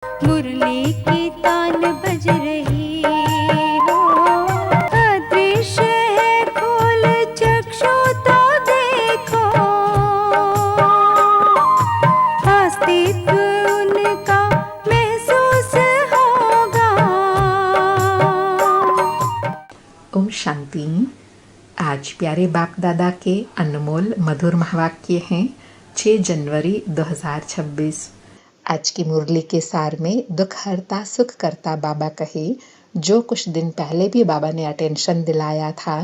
मुरली की तान बज रही हो, अदृश्य है खोल चक्षु तो देखो, अस्तित्व उनका महसूस होगा। ओम शांति। आज प्यारे बाप दादा के अनमोल मधुर महावाक्य हैं 6 जनवरी 2026। आज की मुरली के सार में दुख हरता सुख करता बाबा कहे, जो कुछ दिन पहले भी बाबा ने अटेंशन दिलाया था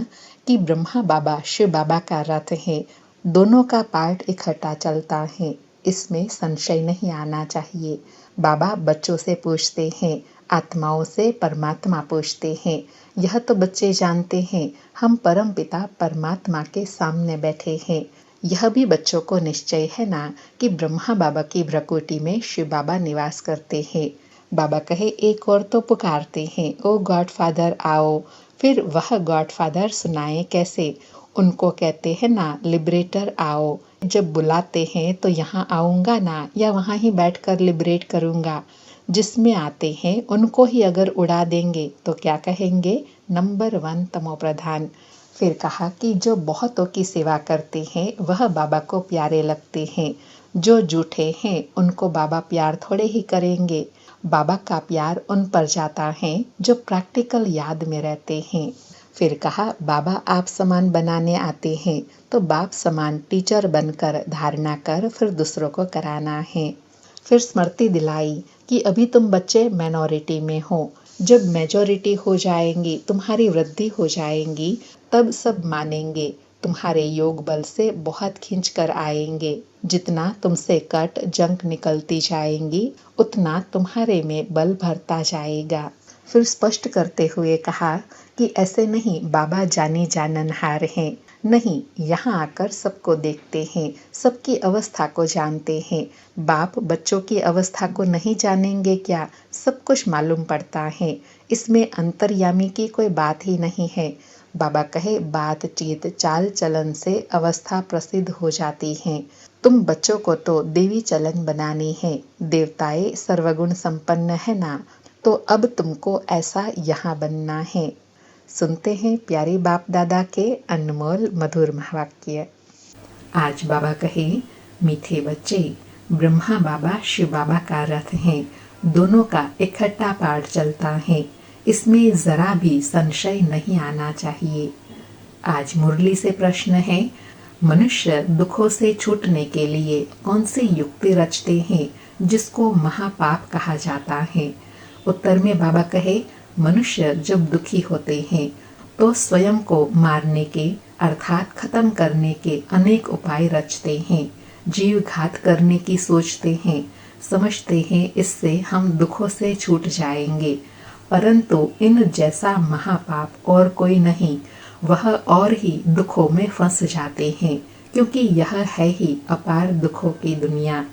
कि ब्रह्मा बाबा शिव बाबा का रथ है, दोनों का पार्ट इकट्ठा चलता है, इसमें संशय नहीं आना चाहिए। बाबा बच्चों से पूछते हैं, आत्माओं से परमात्मा पूछते हैं। यह तो बच्चे जानते हैं, हम परम पिता परमात्मा के सामने बैठे हैं। यह भी बच्चों को निश्चय है ना कि ब्रह्मा बाबा की भ्रकुटी में शिव बाबा निवास करते हैं। बाबा कहे, एक और तो पुकारते हैं, ओ गॉड फादर आओ। फिर वह गॉड फादर सुनाए कैसे? उनको कहते हैं ना, लिबरेटर आओ। जब बुलाते हैं तो यहाँ आऊँगा ना, या वहाँ ही बैठकर लिबरेट करूँगा। जिसमें आते हैं उनको ही अगर उड़ा देंगे तो क्या कहेंगे? नंबर 1 तमो प्रधान। फिर कहा कि जो बहुतों की सेवा करते हैं वह बाबा को प्यारे लगते हैं। जो झूठे हैं उनको बाबा प्यार थोड़े ही करेंगे। बाबा का प्यार उन पर जाता है जो प्रैक्टिकल याद में रहते हैं। फिर कहा, बाबा आप समान बनाने आते हैं तो बाप समान टीचर बनकर धारणा कर फिर दूसरों को कराना है। फिर स्मृति दिलाई कि अभी तुम बच्चे माइनॉरिटी में हो, जब मेजॉरिटी हो जाएंगी, तुम्हारी वृद्धि हो जाएंगी, तब सब मानेंगे। तुम्हारे योग बल से बहुत खींच कर आएंगे। जितना तुमसे कट जंक निकलती जाएंगी उतना तुम्हारे में बल भरता जाएगा। फिर स्पष्ट करते हुए कहा कि ऐसे नहीं बाबा जानी जाननहार हैं। नहीं, यहाँ आकर सबको देखते हैं, सबकी अवस्था को जानते हैं। बाप बच्चों की अवस्था को नहीं जानेंगे क्या? सब कुछ मालूम पड़ता है। इसमें अंतर्यामी की कोई बात ही नहीं है। बाबा कहे, बातचीत चाल चलन से अवस्था प्रसिद्ध हो जाती है। तुम बच्चों को तो देवी चलन बनानी है। देवताएं सर्वगुण संपन्न है ना, तो अब तुमको ऐसा यहाँ बनना है। सुनते हैं प्यारे बाप दादा के अनमोल मधुर महावाक्य। आज बाबा कहे, मीठे बच्चे, ब्रह्मा बाबा शिव बाबा का रथ है, दोनों का इकट्ठा पार्ट चलता है, इसमें जरा भी संशय नहीं आना चाहिए। आज मुरली से प्रश्न है, मनुष्य दुखों से छूटने के लिए कौन सी युक्ति रचते हैं जिसको महापाप कहा जाता है? उत्तर में बाबा कहे, मनुष्य जब दुखी होते हैं तो स्वयं को मारने के अर्थात खत्म करने के अनेक उपाय रचते हैं, जीव घात करने की सोचते हैं, समझते हैं इससे हम दुखों से छूट जाएंगे। परंतु इन जैसा महापाप और कोई नहीं, वह और ही दुखों में फंस जाते हैं, क्योंकि यह है ही अपार दुखों की दुनिया।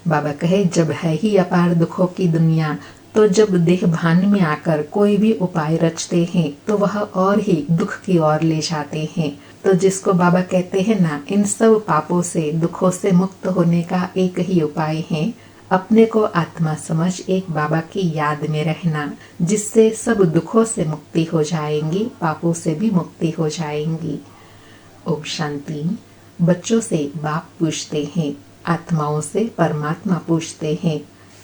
बाबा कहे, जब है ही अपार दुखों की दुनिया, तो जब देह भान में आकर कोई भी उपाय रचते हैं तो वह और ही दुख की ओर ले जाते हैं। तो जिसको बाबा कहते हैं ना, इन सब पापों से दुखों से मुक्त होने का एक ही उपाय है, अपने को आत्मा समझ एक बाबा की याद में रहना, जिससे सब दुखों से मुक्ति हो जाएंगी, पापों से भी मुक्ति हो जाएंगी। ओम शांति। बच्चों से बाप पूछते हैं, आत्माओं से परमात्मा पूछते हैं।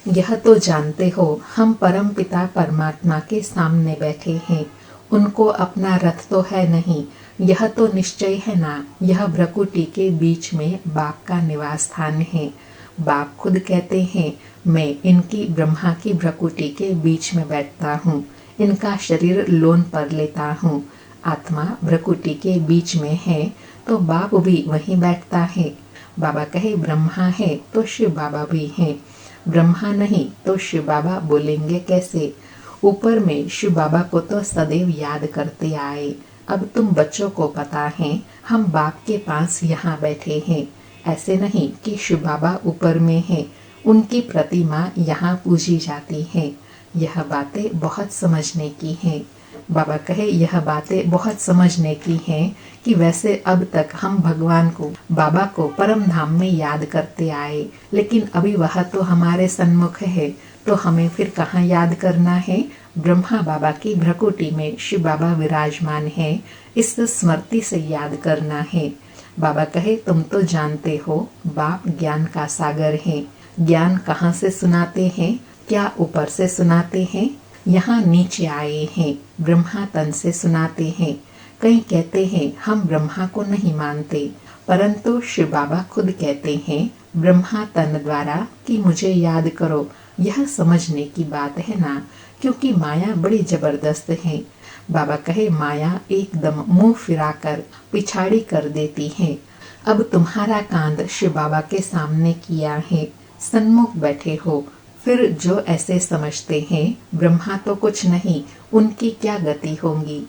यह तो जानते हो हम परम पिता परमात्मा के सामने बैठे हैं, उनको अपना रथ तो है नहीं। यह तो निश्चय है ना, यह भ्रकुटी के बीच में बाप का निवास स्थान है। बाप खुद कहते हैं, मैं इनकी ब्रह्मा की भ्रकुटी के बीच में बैठता हूँ, इनका शरीर लोन पर लेता हूँ। आत्मा भ्रकुटी के बीच में है तो बाप भी वहीं बैठता है। बाबा कहे, ब्रह्मा है तो शिव बाबा भी हैं। ब्रह्मा नहीं तो शिव बाबा बोलेंगे कैसे? ऊपर में शिव बाबा को तो सदैव याद करते आए। अब तुम बच्चों को पता है हम बाप के पास यहाँ बैठे हैं। ऐसे नहीं कि शिव बाबा ऊपर में है, उनकी प्रतिमा यहाँ पूजी जाती है। यह बातें बहुत समझने की हैं। बाबा कहे, यह बातें बहुत समझने की हैं कि वैसे अब तक हम भगवान को, बाबा को परम धाम में याद करते आए, लेकिन अभी वह तो हमारे सन्मुख है, तो हमें फिर कहाँ याद करना है? ब्रह्मा बाबा की भ्रकुटी में शिव बाबा विराजमान है, इस स्मृति से याद करना है। बाबा कहे तुम तो जानते हो बाप ज्ञान का सागर है। ज्ञान कहाँ से सुनाते हैं? क्या ऊपर से सुनाते हैं? यहाँ नीचे आए हैं, ब्रह्मा तन से सुनाते हैं। कई कहते हैं हम ब्रह्मा को नहीं मानते, परंतु शिव बाबा खुद कहते हैं ब्रह्मा तन द्वारा कि मुझे याद करो। यह समझने की बात है ना, क्योंकि माया बड़ी जबरदस्त है। बाबा कहे माया एकदम मुंह फिराकर पिछाड़ी कर देती है। अब तुम्हारा कांद शिव बाबा के सामने किया है, सन्मुख बैठे हो, फिर जो ऐसे समझते हैं ब्रह्मा तो कुछ नहीं, उनकी क्या गति होंगी?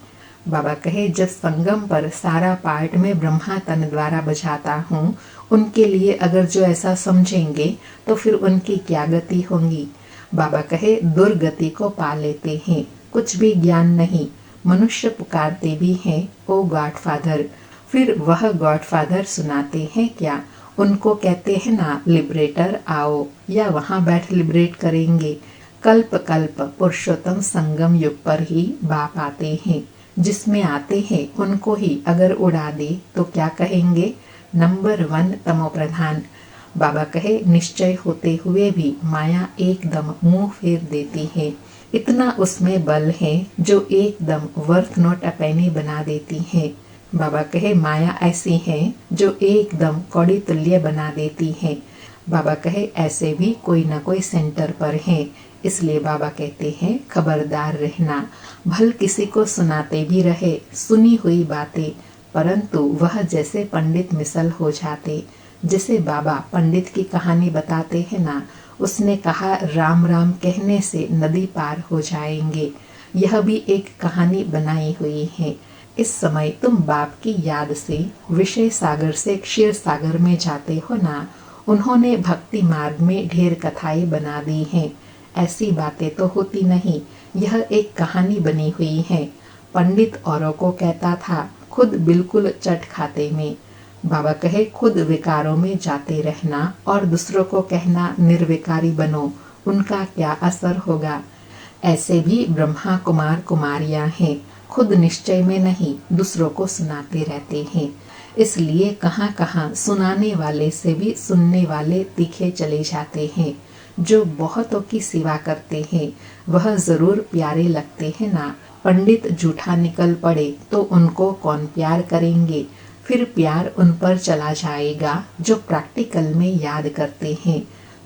बाबा कहे जब संगम पर सारा पार्ट में ब्रह्मा तन द्वारा बजाता हूँ, उनके लिए अगर जो ऐसा समझेंगे तो फिर उनकी क्या गति होंगी? बाबा कहे दुर्गति को पा लेते हैं, कुछ भी ज्ञान नहीं। मनुष्य पुकारते भी हैं ओ गॉडफादर, फिर वह गॉडफादर सुनाते हैं क्या? उनको कहते हैं ना लिबरेटर आओ, या वहाँ बैठ लिबरेट करेंगे। कल्प कल्प पुरुषोत्तम संगम युग पर ही बाप आते हैं, जिसमें आते हैं उनको ही अगर उड़ा दे तो क्या कहेंगे? नंबर 1 तमो प्रधान। बाबा कहे निश्चय होते हुए भी माया एकदम मुंह फेर देती है। इतना उसमें बल है जो एकदम वर्थ नोट अपैनी बना देती है। बाबा कहे माया ऐसी है जो एकदम कौड़ी तुल्य बना देती है। बाबा कहे ऐसे भी कोई ना कोई सेंटर पर है, इसलिए बाबा कहते हैं खबरदार रहना। भल किसी को सुनाते भी रहे सुनी हुई बातें, परंतु वह जैसे पंडित मिसल हो जाते। जैसे बाबा पंडित की कहानी बताते हैं ना, उसने कहा राम राम कहने से नदी पार हो जाएंगे। यह भी एक कहानी बनाई हुई है। इस समय तुम बाप की याद से विषय सागर से क्षीर सागर में जाते हो ना, उन्होंने भक्ति मार्ग में ढेर कथाएं बना दी हैं। ऐसी बातें तो होती नहीं, यह एक कहानी बनी हुई है। पंडित औरों को कहता था, खुद बिल्कुल चट खाते में। बाबा कहे खुद विकारों में जाते रहना और दूसरों को कहना निर्विकारी बनो, उनका क्या असर होगा? ऐसे भी ब्रह्मा कुमार कुमारियां हैं, खुद निश्चय में नहीं दूसरों को सुनाते रहते हैं। इसलिए कहाँ कहाँ सुनाने वाले से भी सुनने वाले तीखे चले जाते हैं। जो बहुतों की सेवा करते हैं वह जरूर प्यारे लगते हैं ना। पंडित झूठा निकल पड़े तो उनको कौन प्यार करेंगे? फिर प्यार उन पर चला जाएगा जो प्रैक्टिकल में याद करते हैं।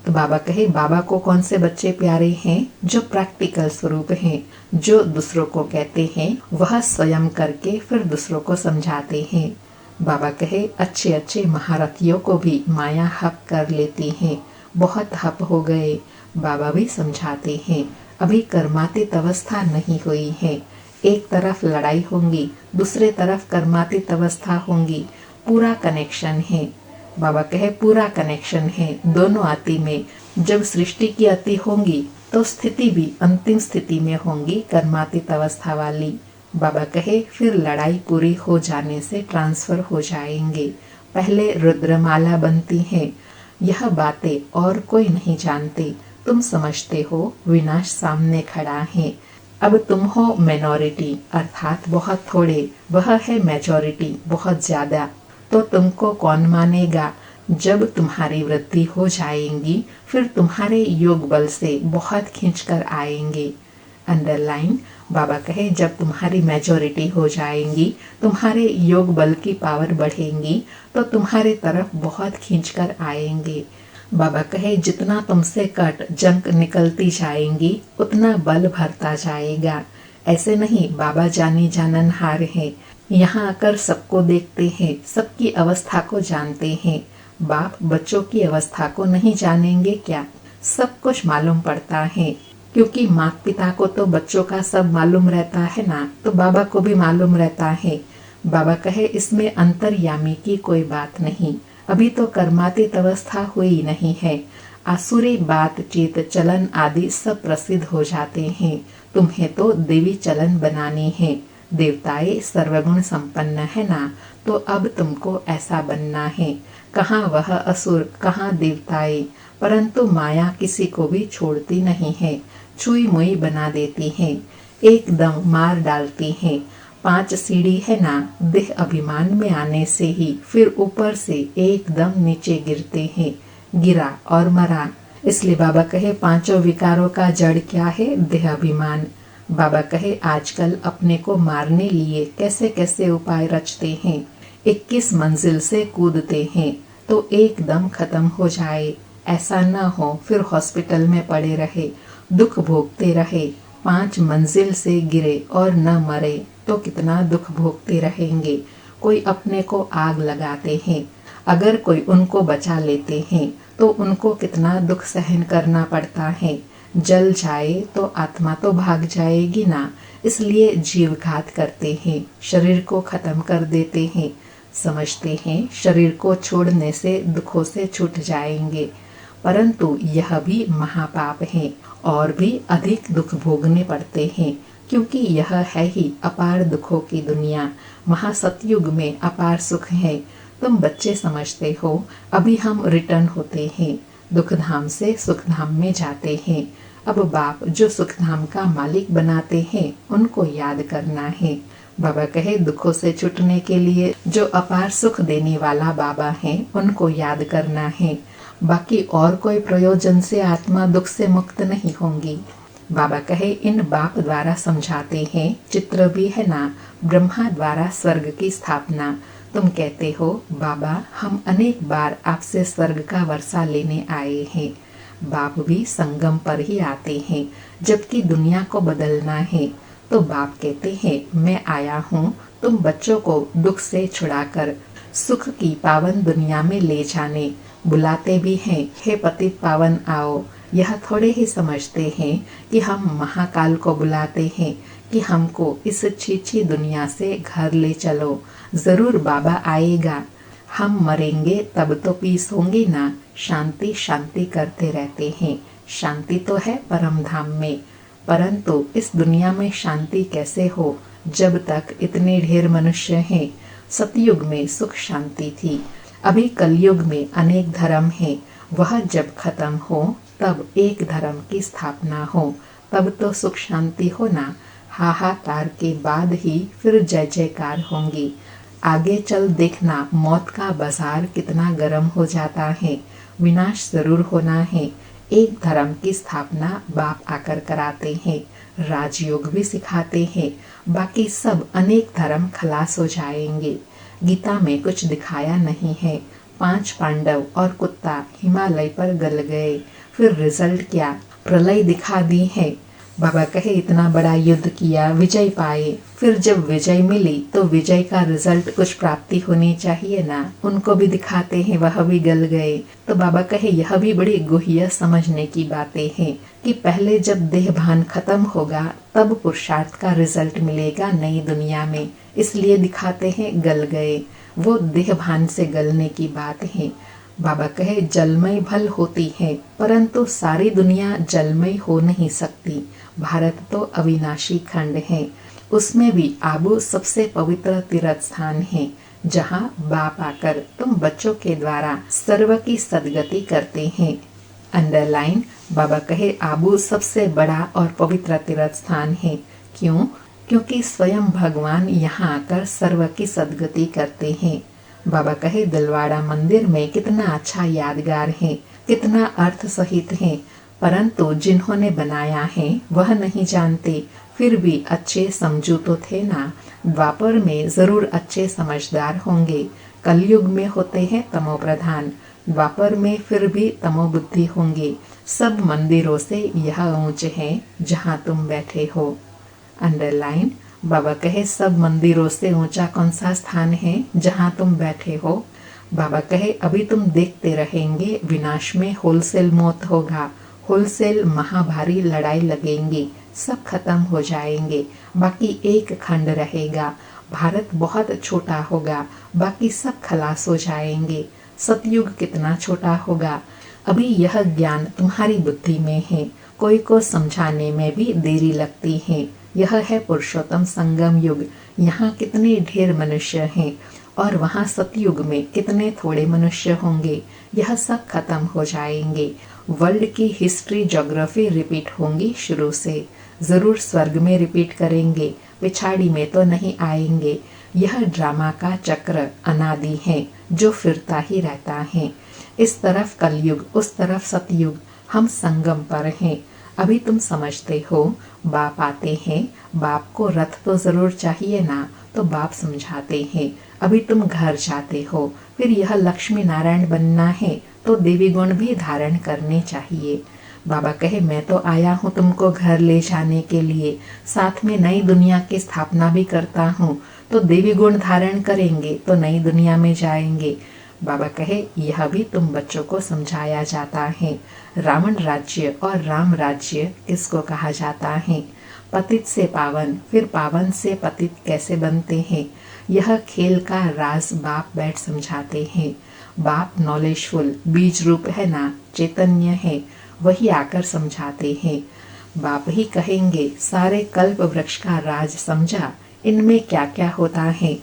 तो बाबा कहे बाबा को कौन से बच्चे प्यारे हैं? जो प्रैक्टिकल स्वरूप हैं, जो दूसरों को कहते हैं वह स्वयं करके फिर दूसरों को समझाते हैं। बाबा कहे अच्छे अच्छे महारथियों को भी माया हप कर लेती है, बहुत हप हो गए। बाबा भी समझाते हैं अभी कर्मातीत अवस्था नहीं हुई है। एक तरफ लड़ाई होंगी, दूसरे तरफ कर्मातीत अवस्था होंगी, पूरा कनेक्शन है। बाबा कहे पूरा कनेक्शन है दोनों आती में। जब सृष्टि की अति होंगी तो स्थिति भी अंतिम स्थिति में होंगी कर्मातीत अवस्था वाली। बाबा कहे फिर लड़ाई पूरी हो जाने से ट्रांसफर हो जाएंगे। पहले रुद्रमाला बनती है। यह बातें और कोई नहीं जानते, तुम समझते हो विनाश सामने खड़ा है। अब तुम हो मिनॉरिटी अर्थात बहुत थोड़े, वह है मेजॉरिटी बहुत ज्यादा। तो तुमको कौन मानेगा? जब तुम्हारी वृद्धि हो जाएंगी फिर तुम्हारे योग बल से बहुत खींचकर आएंगे। अंडरलाइन। बाबा कहे जब तुम्हारी मेजॉरिटी हो जाएंगी, तुम्हारे योग बल की पावर बढ़ेंगी तो तुम्हारे तरफ बहुत खींचकर आएंगे। बाबा कहे जितना तुमसे कट जंक निकलती जाएंगी उतना बल भरता जाएगा। ऐसे नहीं बाबा जानी जाननहार है, यहाँ आकर सबको देखते हैं, सबकी अवस्था को जानते हैं। बाप बच्चों की अवस्था को नहीं जानेंगे क्या? सब कुछ मालूम पड़ता है, क्योंकि माता पिता को तो बच्चों का सब मालूम रहता है ना, तो बाबा को भी मालूम रहता है। बाबा कहे इसमें अंतर्यामी की कोई बात नहीं, अभी तो कर्मातीत अवस्था हुई नहीं है। आसुरी बातचीत चलन आदि सब प्रसिद्ध हो जाते हैं। तुम्हें तो देवी चलन बनानी है। देवताएं सर्वगुण संपन्न है ना, तो अब तुमको ऐसा बनना है। कहाँ वह असुर, कहाँ देवताएं। परंतु माया किसी को भी छोड़ती नहीं है, छुई मुई बना देती है, एकदम मार डालती है। 5 सीढ़ी है ना, देह अभिमान में आने से ही फिर ऊपर से एकदम नीचे गिरते हैं, गिरा और मरा। इसलिए बाबा कहे 5 विकारों का जड़ क्या है? देह अभिमान। बाबा कहे आजकल अपने को मारने लिए कैसे कैसे उपाय रचते हैं, 21 मंजिल से कूदते हैं तो एकदम खत्म हो जाए। ऐसा न हो फिर हॉस्पिटल में पड़े रहे, दुख भोगते रहे। 5 मंजिल से गिरे और न मरे तो कितना दुख भोगते रहेंगे। कोई अपने को आग लगाते हैं, अगर कोई उनको बचा लेते हैं तो उनको कितना दुख सहन करना पड़ता है। जल जाए तो आत्मा तो भाग जाएगी ना, इसलिए जीवघात करते हैं, शरीर को खत्म कर देते हैं। समझते हैं शरीर को छोड़ने से दुखों से छूट जाएंगे, परंतु यह भी महापाप है और भी अधिक दुख भोगने पड़ते हैं, क्योंकि यह है ही अपार दुखों की दुनिया। महासतयुग में अपार सुख है। तुम बच्चे समझते हो, अभी हम रिटर्न होते हैं, दुखधाम से सुखधाम में जाते हैं। अब बाप जो सुखधाम का मालिक बनाते हैं उनको याद करना है। बाबा कहे दुखों से छूटने के लिए जो अपार सुख देने वाला बाबा है उनको याद करना है, बाकी और कोई प्रयोजन से आत्मा दुख से मुक्त नहीं होंगी। बाबा कहे इन बाप द्वारा समझाते हैं, चित्र भी है ना, ब्रह्मा द्वारा स्वर्ग की स्थापना। तुम कहते हो बाबा हम अनेक बार आपसे स्वर्ग का वर्षा लेने आए हैं। बाप भी संगम पर ही आते हैं, जबकि दुनिया को बदलना है। तो बाप कहते हैं मैं आया हूँ तुम बच्चों को दुख से छुड़ाकर सुख की पावन दुनिया में ले जाने। बुलाते भी हैं, हे पतित पावन आओ। यह थोड़े ही समझते हैं कि हम महाकाल को बुलाते हैं कि हमको इस छीछी दुनिया से घर ले चलो। जरूर बाबा आएगा, हम मरेंगे तब तो पीस होंगी ना। शांति शांति करते रहते हैं, शांति तो है परम धाम में, परंतु इस दुनिया में शांति कैसे हो जब तक इतने ढेर मनुष्य हैं। सतयुग में सुख शांति थी, अभी कलयुग में अनेक धर्म हैं। वह जब खत्म हो तब एक धर्म की स्थापना हो, तब तो सुख शांति हो ना। हाहाकार के बाद ही फिर जय जयकार होंगी। आगे चल देखना, मौत का बाजार कितना गर्म हो जाता है। विनाश जरूर होना है। एक धर्म की स्थापना बाप आकर कराते हैं, राजयोग भी सिखाते हैं, बाकी सब अनेक धर्म खलास हो जाएंगे। गीता में कुछ दिखाया नहीं है। 5 पांडव और कुत्ता हिमालय पर गल गए, फिर रिजल्ट क्या? प्रलय दिखा दी है। बाबा कहे इतना बड़ा युद्ध किया, विजय पाए, फिर जब विजय मिली तो विजय का रिजल्ट कुछ प्राप्ति होनी चाहिए ना। उनको भी दिखाते हैं, वह भी गल गए। तो बाबा कहे यह भी बड़ी गुह्य समझने की बातें हैं कि पहले जब देह भान खत्म होगा तब पुरुषार्थ का रिजल्ट मिलेगा नई दुनिया में, इसलिए दिखाते हैं गल गए। वो देह भान से गलने की बात है। बाबा कहे जलमय भल होती है, परंतु सारी दुनिया जलमय हो नहीं सकती। भारत तो अविनाशी खंड है, उसमें भी आबू सबसे पवित्र तीर्थ स्थान है, जहाँ बाप आकर तुम बच्चों के द्वारा सर्व की सदगति करते हैं। अंडरलाइन, बाबा कहे आबू सबसे बड़ा और पवित्र तीर्थ स्थान है। क्यों? क्योंकि स्वयं भगवान यहाँ आकर सर्व की सदगति करते हैं। बाबा कहे दिलवाड़ा मंदिर में कितना अच्छा यादगार है, कितना अर्थ सहित है, परंतु जिन्होंने बनाया है वह नहीं जानते, फिर भी अच्छे समझू तो थे ना। द्वापर में जरूर अच्छे समझदार होंगे, कलयुग में होते हैं तमो प्रधान, द्वापर में फिर भी तमो बुद्धि होंगे। सब मंदिरों से यह ऊंच है जहाँ तुम बैठे हो। अंडरलाइन, बाबा कहे सब मंदिरों से ऊंचा कौन सा स्थान है जहाँ तुम बैठे हो? बाबा कहे अभी तुम देखते रहेंगे, विनाश में होलसेल मौत होगा, होलसेल महाभारी लड़ाई लगेंगी, सब खत्म हो जाएंगे, बाकी एक खंड रहेगा। भारत बहुत छोटा होगा, बाकी सब खलास हो जाएंगे। सतयुग कितना छोटा होगा। अभी यह ज्ञान तुम्हारी बुद्धि में है, कोई को समझाने में भी देरी लगती है। यह है पुरुषोत्तम संगम युग। यहाँ कितने ढेर मनुष्य हैं और वहाँ सतयुग में कितने थोड़े मनुष्य होंगे। यह सब खत्म हो जाएंगे। वर्ल्ड की हिस्ट्री ज्योग्राफी रिपीट होंगी शुरू से। जरूर स्वर्ग में रिपीट करेंगे, पिछाड़ी में तो नहीं आएंगे। यह ड्रामा का चक्र अनादि है जो फिरता ही रहता है। इस तरफ कलयुग, उस तरफ सतयुग, हम संगम पर हैं। अभी तुम समझते हो, बाप आते हैं, बाप को रथ तो जरूर चाहिए ना, तो बाप समझाते हैं। अभी तुम घर जाते हो, फिर यह लक्ष्मी नारायण बनना है तो देवी गुण भी धारण करने चाहिए। बाबा कहे, मैं तो आया हूँ तुमको घर ले जाने के लिए, साथ में नई दुनिया की स्थापना भी करता हूँ, तो देवी गुण धारण करेंगे तो नई दुनिया में जाएंगे। बाबा कहे, यह भी तुम बच्चों को समझाया जाता है। रावण राज्य और राम राज्य किसको कहा जाता है? पतित से पावन, फिर पावन से पतित कैसे बनते हैं, यह खेल का राज बाप बैठ समझाते हैं। बाप नॉलेजफुल बीज रूप है ना, चैतन्य है, वही आकर समझाते हैं। बाप ही कहेंगे, सारे कल्प वृक्ष का राज समझा, इनमें क्या क्या होता है,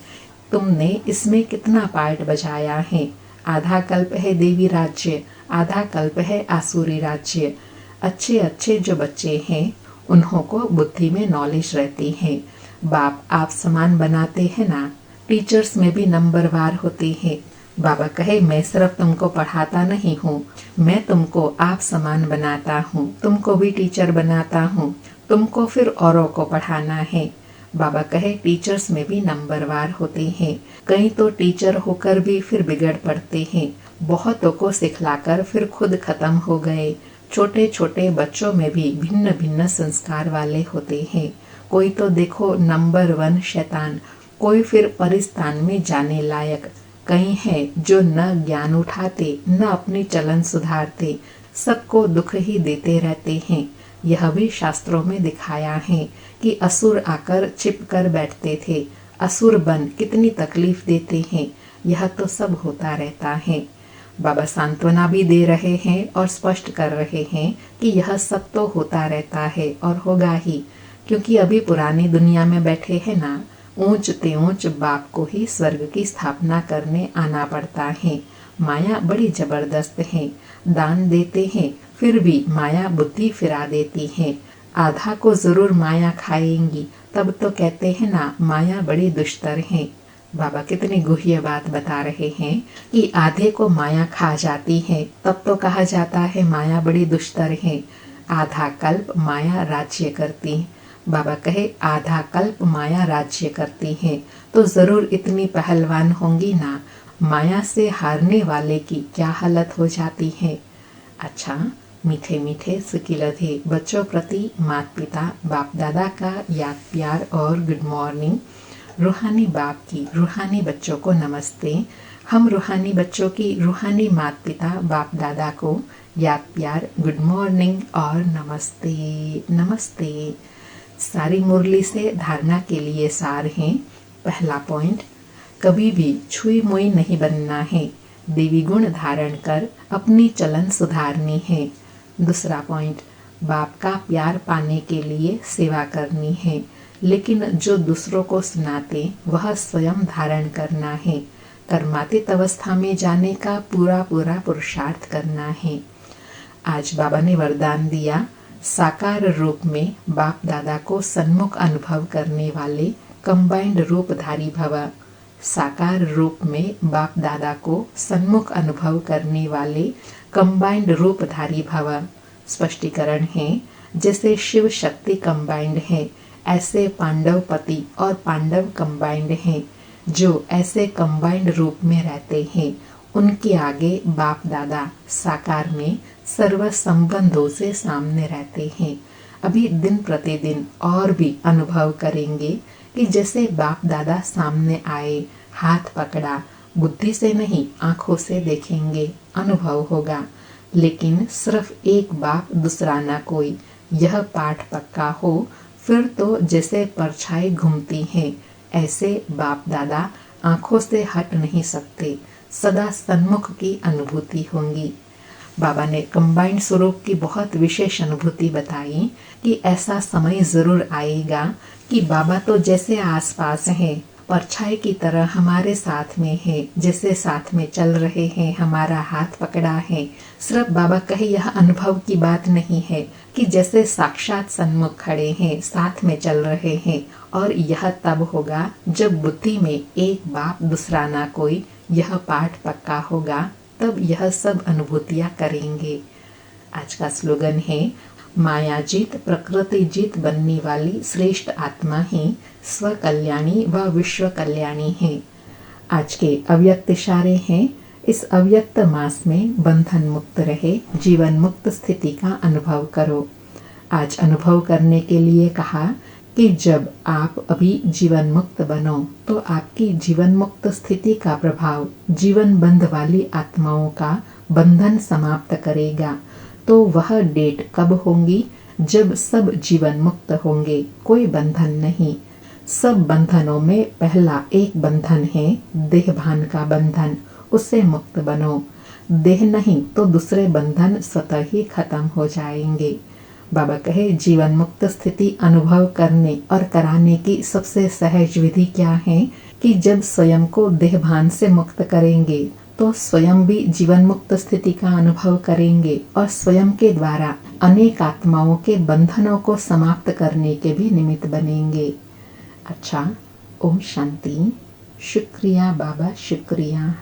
तुमने इसमें कितना पार्ट बजाया है। आधा कल्प है देवी राज्य, आधा कल्प है आसुरी राज्य। अच्छे अच्छे जो बच्चे हैं उन्हों को बुद्धि में नॉलेज रहती है। बाप आप समान बनाते हैं ना, टीचर्स में भी नंबरवार होते हैं। बाबा कहे, मैं सिर्फ तुमको पढ़ाता नहीं हूँ, मैं तुमको आप समान बनाता हूँ, तुमको भी टीचर बनाता हूँ, तुमको फिर औरों को पढ़ाना है। बाबा कहे, टीचर्स में भी नंबरवार होते हैं। कई तो टीचर होकर भी फिर बिगड़ पड़ते हैं, बहुतों को सिखलाकर फिर खुद खत्म हो गए। छोटे छोटे बच्चों में भी भिन्न भिन्न संस्कार वाले होते हैं। कोई तो देखो नंबर 1 शैतान, कोई फिर परिस्तान में जाने लायक। कई हैं जो न ज्ञान उठाते, न अपनी चलन सुधारते, सबको दुख ही देते रहते हैं। यह भी शास्त्रों में दिखाया है कि असुर आकर छिप कर बैठते थे। असुर बन कितनी तकलीफ देते हैं, यह तो सब होता रहता है। बाबा सांत्वना भी दे रहे हैं और स्पष्ट कर रहे हैं कि यह सब तो होता रहता है और होगा ही, क्योंकि अभी पुरानी दुनिया में बैठे हैं ना, ऊंच ते ऊंच बाप को ही स्वर्ग की स्थापना करने आना पड़ता है। माया बड़ी जबरदस्त है, दान देते हैं फिर भी माया बुद्धि फिरा देती है। आधा को जरूर माया खाएंगी, तब तो कहते हैं ना, माया बड़ी दुष्टर है। बाबा कितनी गुह्य बात बता रहे हैं कि आधे को माया खा जाती है, तब तो कहा जाता है माया बड़ी दुष्टर है। आधा कल्प माया राज्य करती। बाबा कहे, आधा कल्प माया राज्य करती है तो जरूर इतनी पहलवान होंगी ना, माया से हारने वाले की क्या हालत हो जाती है। अच्छा, मीठे मीठे सुकीलधे बच्चों प्रति माता पिता बाप दादा का याद प्यार और गुड मॉर्निंग। रूहानी बाप की रूहानी बच्चों को नमस्ते। हम रूहानी बच्चों की रूहानी माता पिता बाप दादा को याद प्यार, गुड मॉर्निंग और नमस्ते नमस्ते। सारी मुरली से धारणा के लिए सार हैं। पहला पॉइंट, कभी भी छुई मुई नहीं बनना है, देवी गुण धारण कर अपनी चलन सुधारनी है। दूसरा पॉइंट, बाप का प्यार पाने के लिए सेवा करनी है, लेकिन जो दूसरों को सुनाते वह स्वयं धारण करना है। कर्मातीत अवस्था में जाने का पूरा पूरा पुरुषार्थ करना है। आज बाबा ने वरदान दिया, साकार रूप में बाप दादा को सन्मुख अनुभव करने वाले कंबाइंड रूपधारी भव। साकार रूप में बाप दादा को सन्मुख अनुभव करने वाले कंबाइंड रूपधारी भव। स्पष्टीकरण है, जैसे शिव शक्ति कंबाइंड है, ऐसे पांडव पति और पांडव कंबाइंड हैं। जो ऐसे कंबाइंड रूप में रहते हैं उनके आगे बाप दादा साकार में सर्व संबंधों से सामने रहते हैं। अभी दिन प्रतिदिन और भी अनुभव करेंगे कि जैसे बाप दादा सामने आए, हाथ पकड़ा, बुद्धि से नहीं आंखों से देखेंगे, अनुभव होगा। लेकिन सिर्फ एक बाप दूसरा ना कोई, यह पाठ पक्का हो, फिर तो जैसे परछाई घूमती है, ऐसे बाप दादा आंखों से हट नहीं सकते, सदा सन्मुख की अनुभूति होंगी। बाबा ने कंबाइंड स्वरूप की बहुत विशेष अनुभूति बताई कि ऐसा समय जरूर आएगा कि बाबा तो जैसे आसपास हैं परछाई की तरह हमारे साथ में है, जैसे साथ में चल रहे हैं, हमारा हाथ पकड़ा है। सिर्फ बाबा कहे यह अनुभव की बात नहीं है कि जैसे साक्षात सन्मुख खड़े हैं, साथ में चल रहे हैं। और यह तब होगा जब बुद्धि में एक बाप दूसरा ना कोई, यह पाठ पक्का होगा, तब यह सब अनुभूतियां करेंगे। आज का स्लोगन है, माया जीत प्रकृति जीत बनने वाली श्रेष्ठ आत्मा ही स्व कल्याणी व विश्व कल्याणी है। आज के अव्यक्त इशारे हैं, इस अव्यक्त मास में बंधन मुक्त रहे, जीवन मुक्त स्थिति का अनुभव करो। आज अनुभव करने के लिए कहा कि जब आप अभी जीवन मुक्त बनो तो आपकी जीवन मुक्त स्थिति का प्रभाव जीवन बंध वाली आत्माओं का बंधन समाप्त करेगा। तो वह डेट कब होंगी? जब सब जीवन मुक्त होंगे, कोई बंधन नहीं। सब बंधनों में पहला एक बंधन है देह भान का बंधन, उससे मुक्त बनो। देह नहीं तो दूसरे बंधन स्वतः ही खत्म हो जाएंगे। बाबा कहे जीवन मुक्त स्थिति अनुभव करने और कराने की सबसे सहज विधि क्या है कि जब स्वयं को देह भान से मुक्त करेंगे तो स्वयं भी जीवन मुक्त स्थिति का अनुभव करेंगे और स्वयं के द्वारा अनेक आत्माओं के बंधनों को समाप्त करने के भी निमित्त बनेंगे। अच्छा, ओम शांति। शुक्रिया बाबा, शुक्रिया।